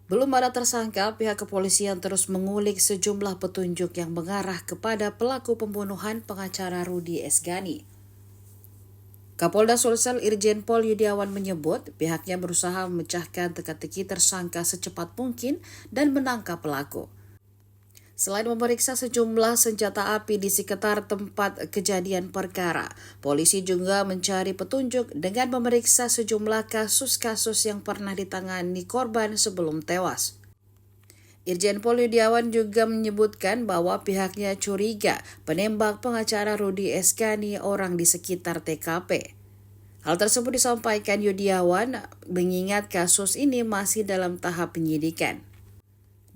Belum ada tersangka, pihak kepolisian terus mengulik sejumlah petunjuk yang mengarah kepada pelaku pembunuhan pengacara Rudy Esgani. Kapolda Sulsel Irjen Pol Yudiawan menyebut pihaknya berusaha memecahkan teka-teki tersangka secepat mungkin dan menangkap pelaku. Selain memeriksa sejumlah senjata api di sekitar tempat kejadian perkara, polisi juga mencari petunjuk dengan memeriksa sejumlah kasus-kasus yang pernah ditangani korban sebelum tewas. Irjen Pol Yudiawan juga menyebutkan bahwa pihaknya curiga penembak pengacara Rudy Esgani orang di sekitar TKP. Hal tersebut disampaikan Yudiawan mengingat kasus ini masih dalam tahap penyidikan.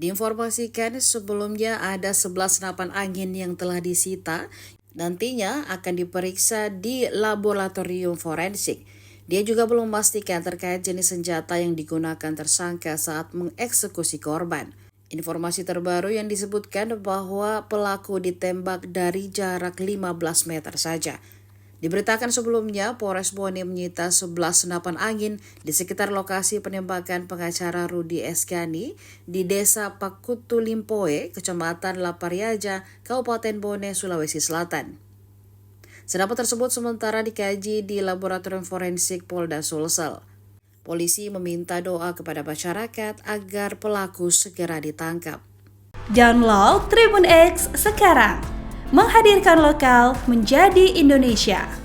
Diinformasikan sebelumnya ada 11 senapan angin yang telah disita, nantinya akan diperiksa di laboratorium forensik. Dia juga belum memastikan terkait jenis senjata yang digunakan tersangka saat mengeksekusi korban. Informasi terbaru yang disebutkan bahwa pelaku ditembak dari jarak 15 meter saja. Diberitakan sebelumnya, Polres Bone menyita 11 senapan angin di sekitar lokasi penembakan pengacara Rudy Esgani di Desa Pakutu Limpoe, Kecamatan Lapariaja, Kabupaten Bone, Sulawesi Selatan. Senapan tersebut sementara dikaji di Laboratorium Forensik Polda Sulsel. Polisi meminta doa kepada masyarakat agar pelaku segera ditangkap. Download Tribun X sekarang, menghadirkan lokal menjadi Indonesia.